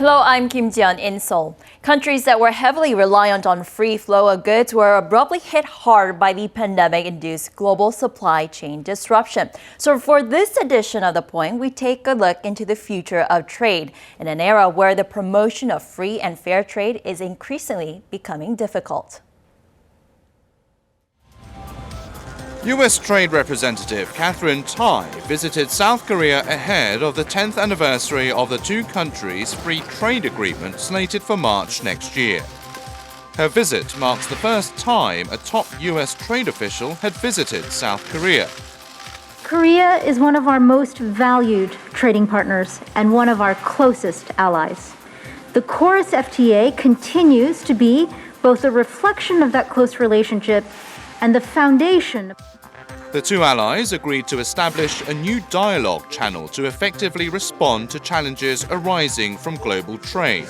Hello, I'm Kim Jian in Seoul. Countries that were heavily reliant on free flow of goods were abruptly hit hard by the pandemic-induced global supply chain disruption. So for this edition of The Point, we take a look into the future of trade in an era where the promotion of free and fair trade is increasingly becoming difficult. U.S. Trade Representative Katherine Tai visited South Korea ahead of the 10th anniversary of the two countries' free trade agreement slated for March next year. Her visit marks the first time a top U.S. trade official had visited South Korea. Korea is one of our most valued trading partners and one of our closest allies. The KORUS FTA continues to be both a reflection of that close relationship and the foundation. The two allies agreed to establish a new dialogue channel to effectively respond to challenges arising from global trade.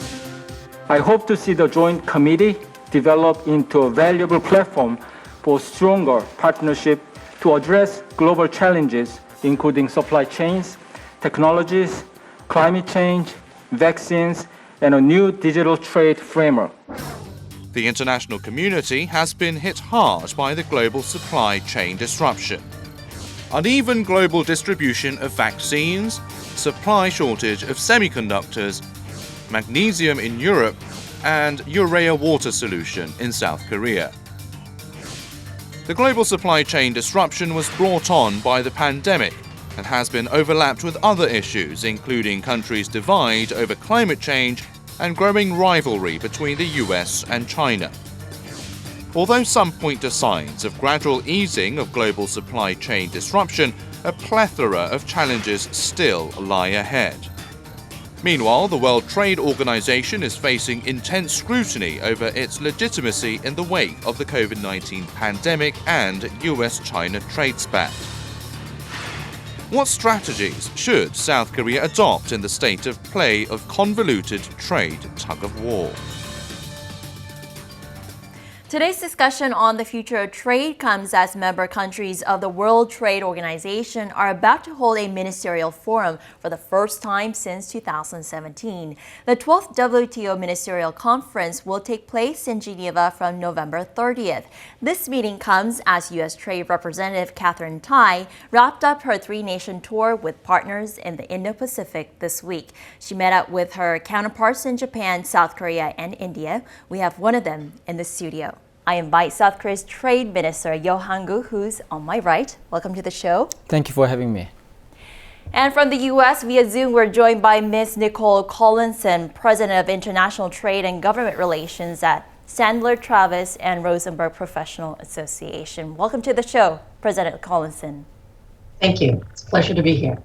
I hope to see the joint committee develop into a valuable platform for stronger partnership to address global challenges, including supply chains, technologies, climate change, vaccines, and a new digital trade framework. The international community has been hit hard by the global supply chain disruption. Uneven global distribution of vaccines, supply shortage of semiconductors, magnesium in Europe, and urea water solution in South Korea. The global supply chain disruption was brought on by the pandemic and has been overlapped with other issues, including countries' divide over climate change and growing rivalry between the US and China. Although some point to signs of gradual easing of global supply chain disruption, a plethora of challenges still lie ahead. Meanwhile, the World Trade Organization is facing intense scrutiny over its legitimacy in the wake of the COVID-19 pandemic and US-China trade spat. What strategies should South Korea adopt in the state of play of convoluted trade tug-of-war? Today's discussion on the future of trade comes as member countries of the World Trade Organization are about to hold a ministerial forum for the first time since 2017. The 12th WTO Ministerial Conference will take place in Geneva from November 30th. This meeting comes as U.S. Trade Representative Katherine Tai wrapped up her three-nation tour with partners in the Indo-Pacific this week. She met up with her counterparts in Japan, South Korea, and India. We have one of them in the studio. I invite South Korea's Trade Minister Yeo-Han-gu, who's on my right. Welcome to the show. Thank you for having me. And from the U.S. via Zoom, we're joined by Ms. Nikolkollins, President of International Trade and Government Relations at Sandler, Travis, and Rosenberg Professional Association. Welcome to the show, President Collinson. Thank you. It's a pleasure to be here.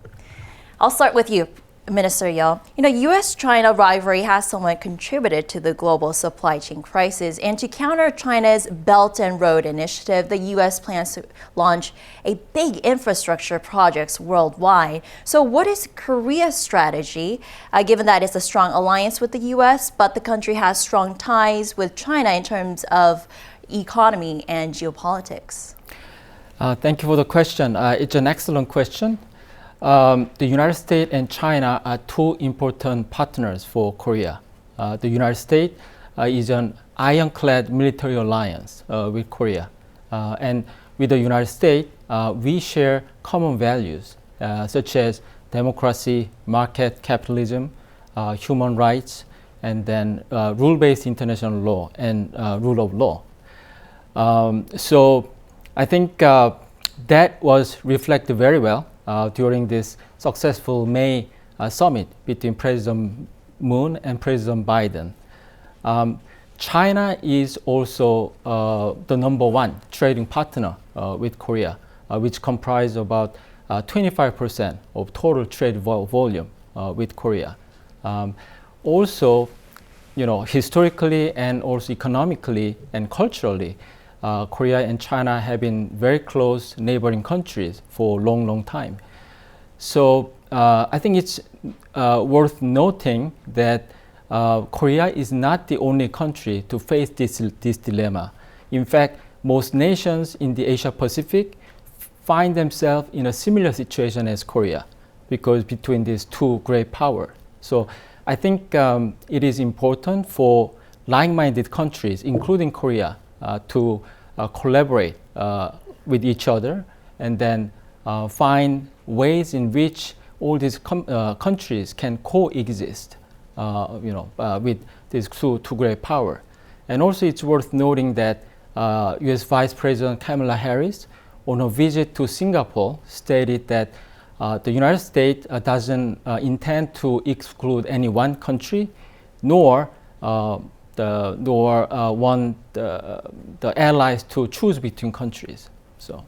I'll start with you, Minister Yeo. U.S.-China rivalry has somewhat contributed to the global supply chain crisis. And to counter China's Belt and Road Initiative, the U.S. plans to launch a big infrastructure projects worldwide. So what is Korea's strategy, given that it's a strong alliance with the U.S., but the country has strong ties with China in terms of economy and geopolitics? Thank you for the question. It's an excellent question. The United States and China are two important partners for Korea. The United States is an ironclad military alliance with Korea. And with the United States, we share common values such as democracy, market capitalism, human rights, and then rule-based international law and rule of law. So I think that was reflected very well during this successful May summit between President Moon and President Biden. China is also the number one trading partner with Korea, which comprises about 25% of total trade volume with Korea. Also, historically and also economically and culturally, Korea and China have been very close neighboring countries for a long time. So I think it's worth noting that Korea is not the only country to face this dilemma. In fact, most nations in the Asia Pacific find themselves in a similar situation as Korea because between these two great powers. So I think it is important for like-minded countries, including Korea, to collaborate with each other and then find ways in which all these countries can coexist, with these two great power. And also, it's worth noting that U.S. Vice President Kamala Harris, on her visit to Singapore, stated that the United States doesn't intend to exclude any one country, nor want the allies to choose between countries. So.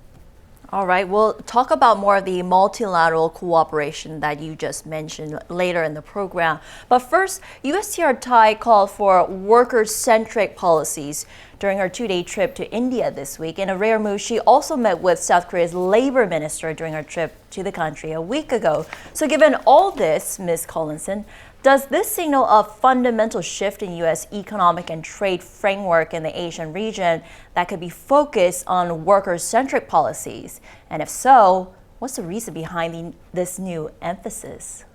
All right, we'll talk about more of the multilateral cooperation that you just mentioned later in the program. But first, USTR Thai called for worker-centric policies during her two-day trip to India this week. In a rare move, she also met with South Korea's labor minister during her trip to the country a week ago. So given all this, Ms. Collinson, does this signal a fundamental shift in U.S. economic and trade framework in the Asian region that could be focused on worker-centric policies? And if so, what's the reason behind this new emphasis?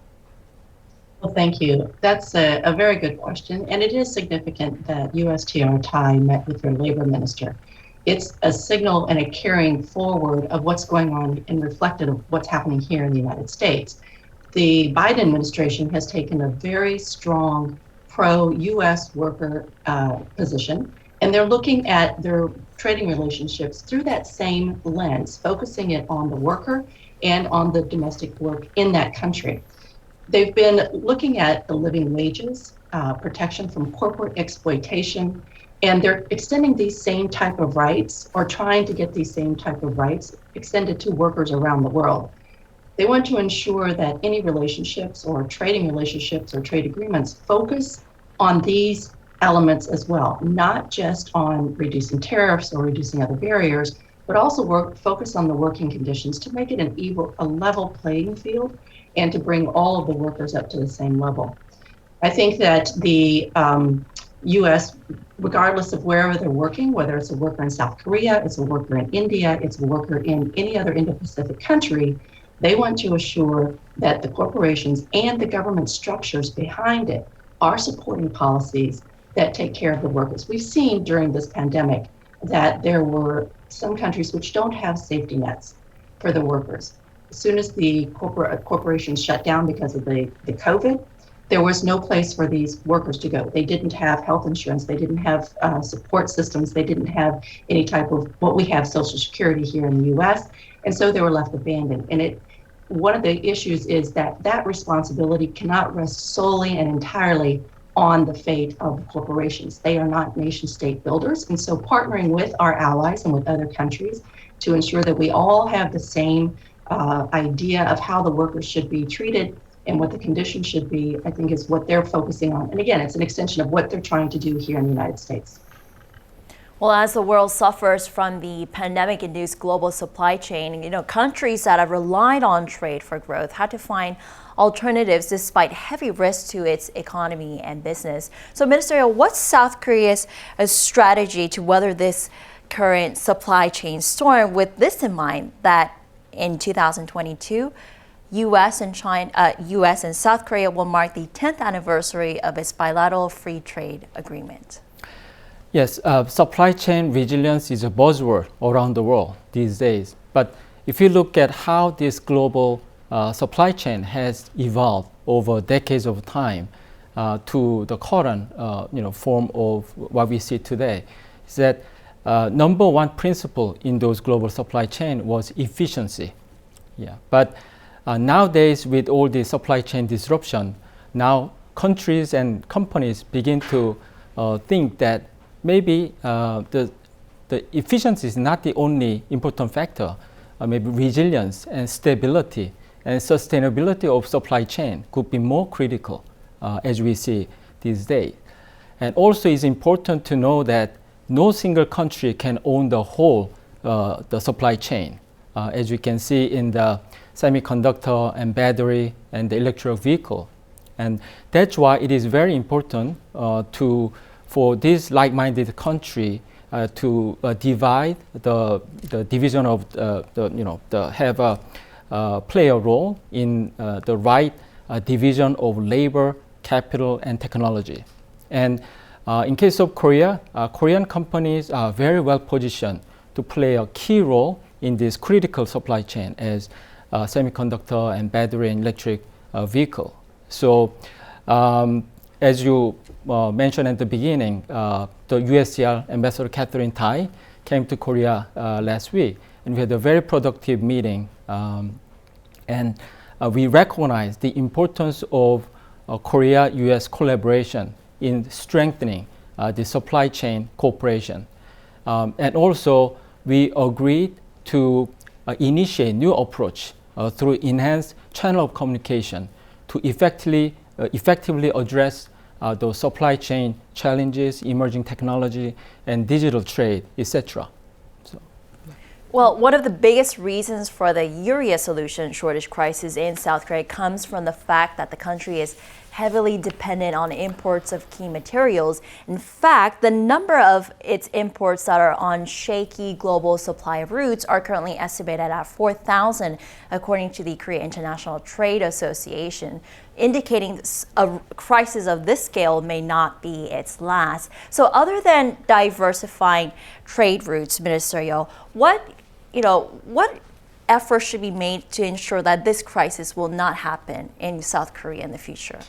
Well, thank you. That's a very good question. And it is significant that USTR Thai met with their labor minister. It's a signal and a carrying forward of what's going on and reflected of what's happening here in the United States. The Biden administration has taken a very strong pro-U.S. worker position, and they're looking at their trading relationships through that same lens, focusing it on the worker and on the domestic work in that country. They've been looking at the living wages, protection from corporate exploitation, and they're extending these same type of rights, or trying to get these same type of rights extended to workers around the world. They want to ensure that any relationships or trading relationships or trade agreements focus on these elements as well, not just on reducing tariffs or reducing other barriers, but also focus on the working conditions to make it a level playing field and to bring all of the workers up to the same level. I think that the U.S., regardless of wherever they're working, whether it's a worker in South Korea, it's a worker in India, it's a worker in any other Indo-Pacific country, they want to assure that the corporations and the government structures behind it are supporting policies that take care of the workers. We've seen during this pandemic that there were some countries which don't have safety nets for the workers. As soon as the corporations shut down because of the COVID, there was no place for these workers to go. They didn't have health insurance. They didn't have support systems. They didn't have any type of what we have, Social Security here in the U.S. And so they were left abandoned. And one of the issues is that responsibility cannot rest solely and entirely on the fate of the corporations. They are not nation state builders. And so partnering with our allies and with other countries to ensure that we all have the same idea of how the workers should be treated and what the conditions should be, I think is what they're focusing on. And again, it's an extension of what they're trying to do here in the United States. Well, as the world suffers from the pandemic-induced global supply chain, countries that have relied on trade for growth had to find alternatives despite heavy risks to its economy and business. So, Minister, what's South Korea's strategy to weather this current supply chain storm, with this in mind that in 2022, U.S. and South Korea will mark the 10th anniversary of its bilateral free trade agreement? Yes, supply chain resilience is a buzzword around the world these days. But if you look at how this global supply chain has evolved over decades of time to the current form of what we see today, is that number one principle in those global supply chain was efficiency. Yeah, but nowadays, with all the supply chain disruption, now countries and companies begin to think that maybe the efficiency is not the only important factor. Maybe resilience and stability and sustainability of supply chain could be more critical as we see these days. And also it's important to know that no single country can own the whole the supply chain. As you can see in the semiconductor and battery and the electric vehicle. And that's why it is very important for this like-minded country to divide the division of play a role in the right division of labor capital, and technology. And in case of Korea, Korean companies are very well positioned to play a key role in this critical supply chain as semiconductor and battery and electric vehicle. So as you mentioned at the beginning, the USTR Ambassador Catherine Tai came to Korea last week, and we had a very productive meeting. And we recognize the importance of Korea-US collaboration in strengthening the supply chain cooperation. And also, we agreed to initiate new approach through enhanced channel of communication to effectively address those supply chain challenges, emerging technology, and digital trade, etc. Well, one of the biggest reasons for the urea solution shortage crisis in South Korea comes from the fact that the country is heavily dependent on imports of key materials. In fact, the number of its imports that are on shaky global supply routes are currently estimated at 4,000, according to the Korea International Trade Association, indicating a crisis of this scale may not be its last. So other than diversifying trade routes, Minister Yo, what efforts should be made to ensure that this crisis will not happen in South Korea in the future?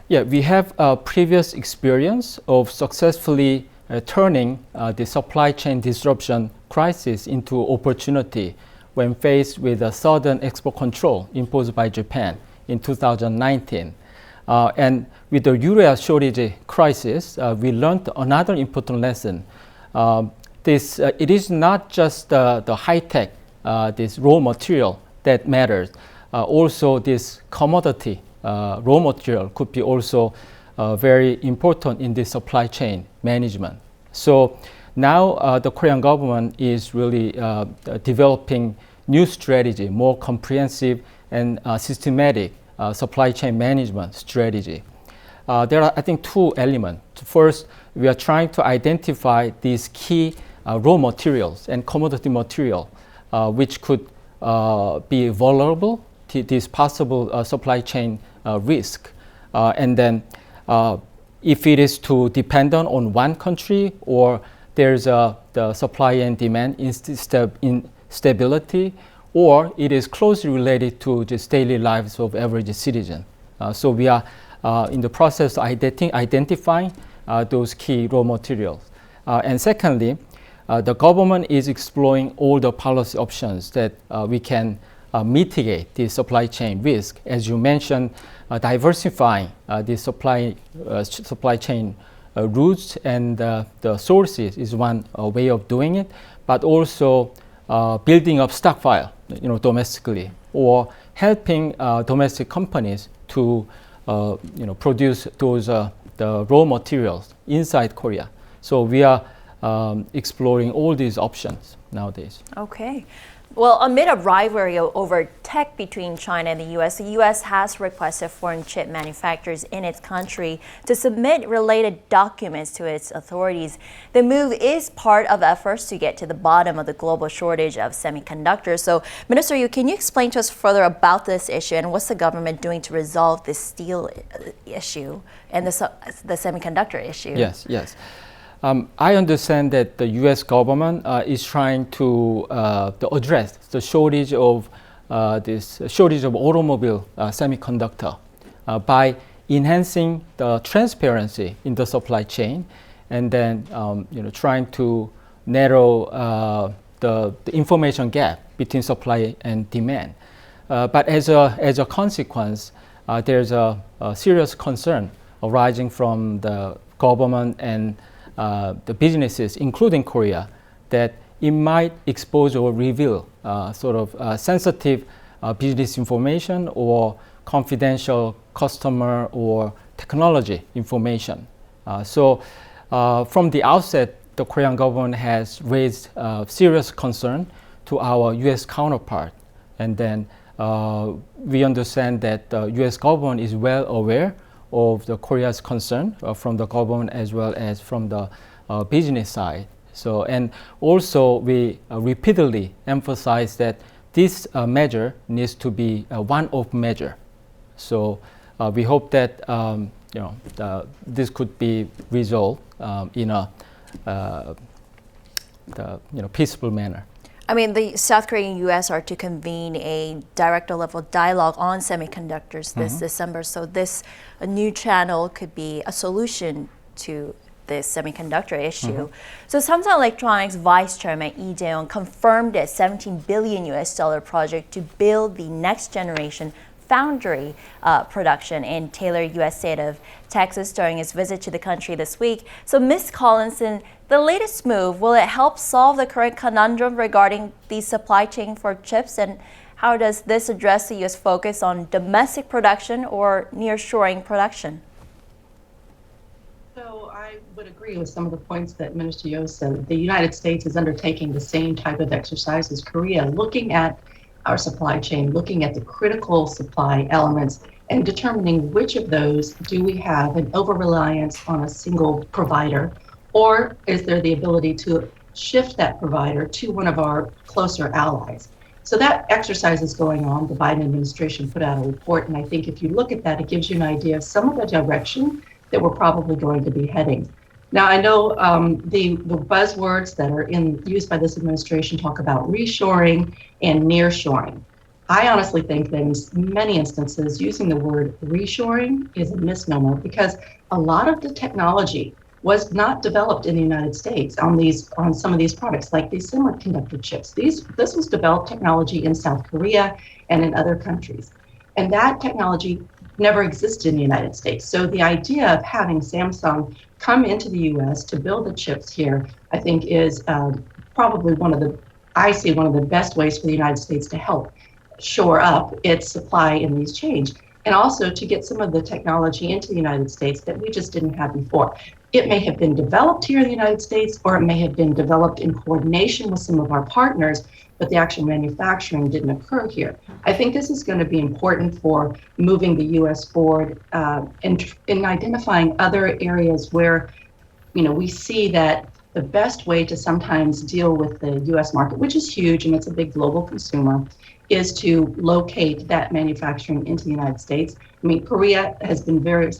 Yeah, we have a previous experience of successfully turning the supply chain disruption crisis into opportunity when faced with a sudden export control imposed by Japan in 2019. And with the urea shortage crisis, we learned another important lesson. It is not just the high-tech, this raw material that matters. Also, this commodity raw material could be also very important in the supply chain management. So now the Korean government is really developing new strategy, more comprehensive and systematic supply chain management strategy. There are, I think, two elements. First, we are trying to identify these key raw materials and commodity material which could be vulnerable to this possible supply chain risk. And then if it is too dependent on one country or there's the supply and demand instability, or it is closely related to just daily lives of average citizen. So we are in the process of identifying those key raw materials. And secondly, the government is exploring all the policy options that we can mitigate the supply chain risk. As you mentioned, diversifying the supply chain routes and the sources is one way of doing it, but also building up stockpile, domestically, or helping domestic companies to, produce those the raw materials inside Korea. So we are exploring all these options nowadays. Okay. Well, amid a rivalry over tech between China and the U.S. has requested foreign chip manufacturers in its country to submit related documents to its authorities. The move is part of efforts to get to the bottom of the global shortage of semiconductors. So, Minister Yu, can you explain to us further about this issue and what's the government doing to resolve this steel issue and the semiconductor issue? Yes. I understand that the U.S. government is trying to address the shortage of automobile semiconductor by enhancing the transparency in the supply chain, and then trying to narrow the information gap between supply and demand. But as a consequence, there's a serious concern arising from the government and the businesses, including Korea, that it might expose or reveal sensitive business information or confidential customer or technology information. So from the outset, the Korean government has raised serious concern to our U.S. counterpart. And then we understand that the U.S. government is well aware of the Korea's concern from the government as well as from the business side. So, and also we repeatedly emphasize that this measure needs to be a one-off measure. So we hope that this could be resolved in a peaceful manner. I mean, the South Korea and U.S. are to convene a director-level dialogue on semiconductors this December. So this a new channel could be a solution to this semiconductor issue. So Samsung Electronics Vice Chairman Lee Jae-yong confirmed a $17 billion project to build the next generation foundry production in Taylor, U.S. state of Texas during his visit to the country this week. So Ms. Collinson, the latest move, will it help solve the current conundrum regarding the supply chain for chips? And how does this address the U.S. focus on domestic production or nearshoring production? So I would agree with some of the points that Minister Yo said. The United States is undertaking the same type of exercise as Korea, looking at our supply chain, looking at the critical supply elements and determining which of those do we have an over-reliance on a single provider, or is there the ability to shift that provider to one of our closer allies? So that exercise is going on. The Biden administration put out a report, and I think if you look at that, it gives you an idea of some of the direction that we're probably going to be heading. Now, I know the buzzwords that are used by this administration talk about reshoring and nearshoring. I honestly think that in many instances, using the word reshoring is a misnomer because a lot of the technology was not developed in the United States on some of these products, like these semiconductor chips. This was developed technology in South Korea and in other countries. And that technology never existed in the United States. So the idea of having Samsung come into the US to build the chips here, I think is probably one of the best ways for the United States to help shore up its supply in these chains, and also to get some of the technology into the United States that we just didn't have before. It may have been developed here in the United States, or it may have been developed in coordination with some of our partners, but the actual manufacturing didn't occur here. I think this is going to be important for moving the U.S. forward in identifying other areas where, we see that the best way to sometimes deal with the U.S. market, which is huge and it's a big global consumer, is to locate that manufacturing into the United States. I mean, South Korea has been very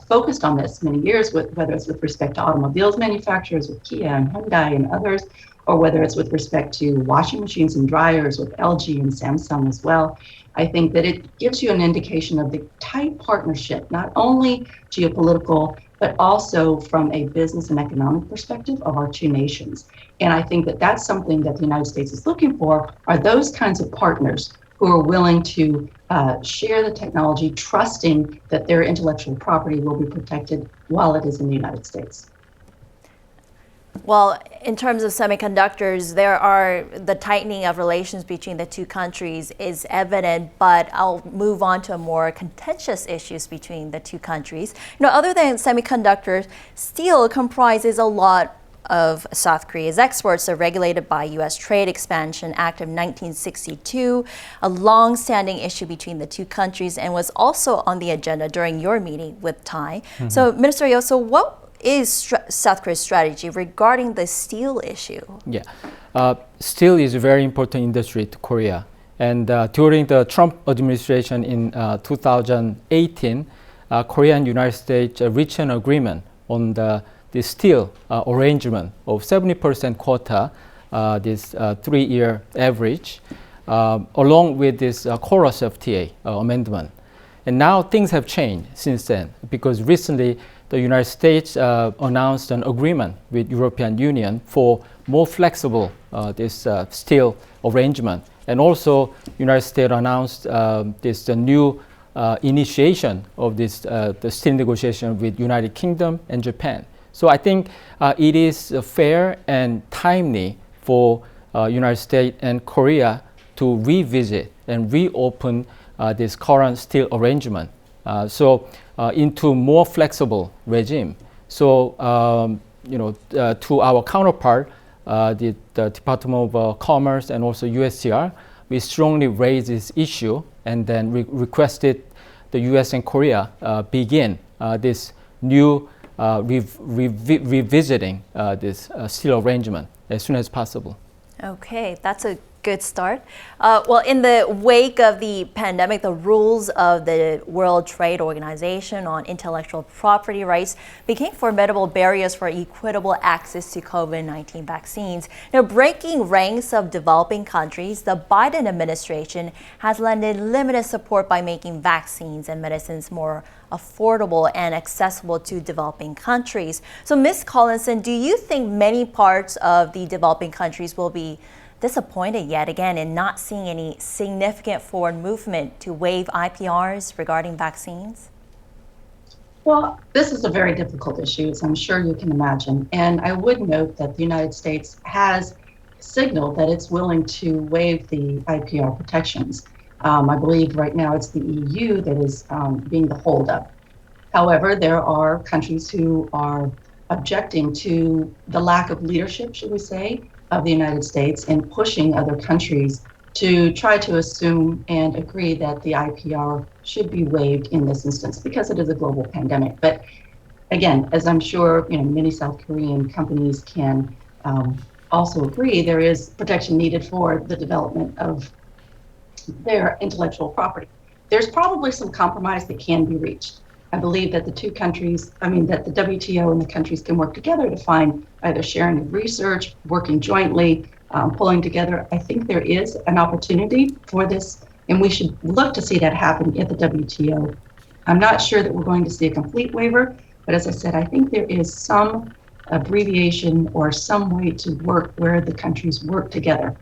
focused on this many years, whether it's with respect to automobiles manufacturers with Kia and Hyundai and others, or whether it's with respect to washing machines and dryers with LG and Samsung as well. I think that it gives you an indication of the tight partnership, not only geopolitical, but also from a business and economic perspective of our two nations. And I think that that's something that the United States is looking for, are those kinds of partners who are willing to share the technology, trusting that their intellectual property will be protected while it is in the United States. Well, in terms of semiconductors, the tightening of relations between the two countries is evident, but I'll move on to more contentious issues between the two countries. Other than semiconductors, steel comprises a lot of South Korea's exports are regulated by U.S. Trade Expansion Act of 1962, a long-standing issue between the two countries, and was also on the agenda during your meeting with Thai. So, Minister Yo, what is South Korea's strategy regarding the steel issue? Yeah, steel is a very important industry to Korea. And during the Trump administration in 2018, Korea and United States reached an agreement on the steel arrangement of 70% quota, this 3-year average, along with this Chorus FTA amendment. And now things have changed since then, because recently the United States announced an agreement with European Union for more flexible this steel arrangement. And also United States announced the new initiation of this the steel negotiation with United Kingdom and Japan. So I think it is fair and timely for United States and Korea to revisit and reopen this current steel arrangement. Into more flexible regime. So, to our counterpart, the Department of Commerce and also USTR, we strongly raised this issue and then requested the US and Korea begin this new revisiting this steel arrangement as soon as possible. Okay, that's a good start. Well, in the wake of the pandemic, the rules of the World Trade Organization on intellectual property rights became formidable barriers for equitable access to COVID-19 vaccines. Now, breaking ranks of developing countries, the Biden administration has lended limited support by making vaccines and medicines more affordable and accessible to developing countries. So, Ms. Collinson, do you think many parts of the developing countries will be disappointed yet again in not seeing any significant forward movement to waive IPRs regarding vaccines? Well, this is a very difficult issue, as I'm sure you can imagine. And I would note that the United States has signaled that it's willing to waive the IPR protections. I believe right now it's the EU that is being the holdup. However, there are countries who are objecting to the lack of leadership, should we say, of the United States in pushing other countries to try to assume and agree that the IPR should be waived in this instance because it is a global pandemic. But again, as I'm sure many South Korean companies can also agree, there is protection needed for the development of their intellectual property. There's probably some compromise that can be reached. I believe that that the WTO and the countries can work together to find either sharing of research, working jointly, pulling together. I think there is an opportunity for this, and we should look to see that happen at the WTO. I'm not sure that we're going to see a complete waiver, but as I said, I think there is some abbreviation or some way to work where the countries work together.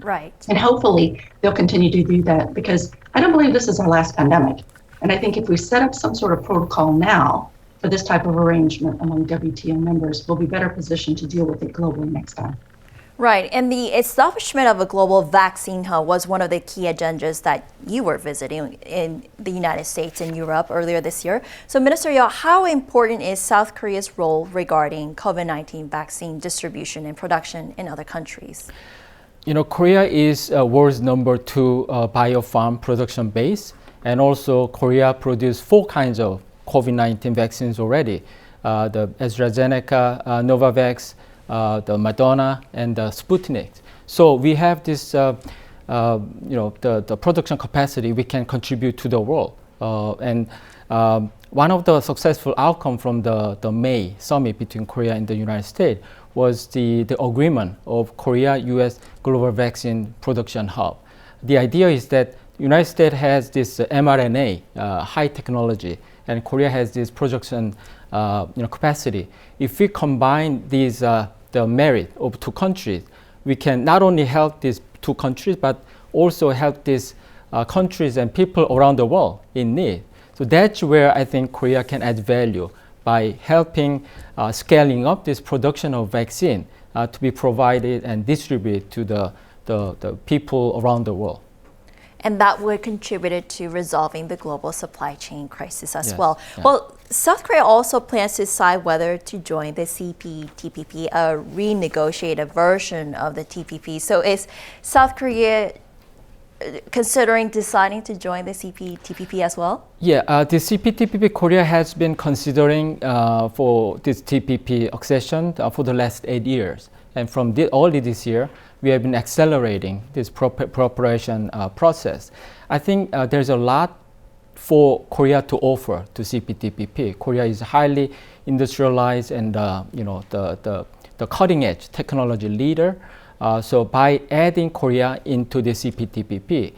Right. And hopefully they'll continue to do that because I don't believe this is our last pandemic. And I think if we set up some sort of protocol now for this type of arrangement among WTO members, we'll be better positioned to deal with it globally next time. Right, and the establishment of a global vaccine hub was one of the key agendas that you were visiting in the United States and Europe earlier this year. So, Minister Yeo, how important is South Korea's role regarding COVID-19 vaccine distribution and production in other countries? Korea is world's number 2 biopharm production base, and also Korea produced 4 kinds of COVID-19 vaccines already: the AstraZeneca, Novavax, the Moderna, and the Sputnik. So we have this, the production capacity we can contribute to the world. And one of the successful outcomes from the May summit between Korea and the United States was the agreement of Korea-US Global Vaccine Production Hub. The idea is that the United States has this mRNA high technology, and Korea has this production capacity. If we combine these the merit of 2 countries, we can not only help these 2 countries, but also help these countries and people around the world in need. So that's where I think Korea can add value by helping scaling up this production of vaccine to be provided and distributed to the people around the world. And that would contribute to resolving the global supply chain crisis as Yes, well. yeah. Well, South Korea also plans to decide whether to join the CPTPP, a renegotiated version of the TPP. So is South Korea considering deciding to join the CPTPP as well? Yeah, the CPTPP Korea has been considering for this TPP accession for the last 8 years. And from early this year, we have been accelerating this preparation process. I think there's a lot for Korea to offer to CPTPP. Korea is highly industrialized and the cutting edge technology leader. So by adding Korea into the CPTPP,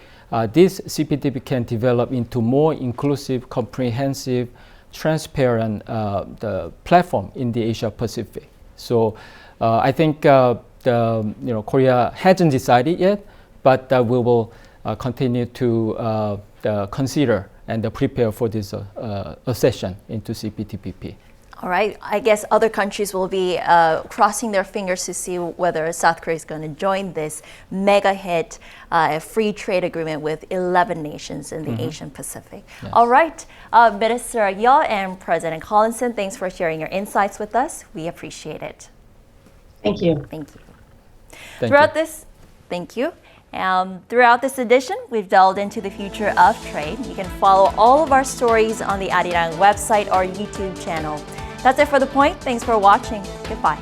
this CPTPP can develop into more inclusive, comprehensive, transparent the platform in the Asia Pacific. So I think Korea hasn't decided yet, but we will continue to consider and prepare for this accession into CPTPP. All right, I guess other countries will be crossing their fingers to see whether South Korea is going to join this mega hit free trade agreement with 11 nations in the Asian Pacific. Yes. All right, Minister Yeo and President Collinson, thanks for sharing your insights with us. We appreciate it. Thank you. Thank you. Thank you. Throughout this edition, we've delved into the future of trade. You can follow all of our stories on the Arirang website or YouTube channel. That's it for The Point. Thanks for watching. Goodbye.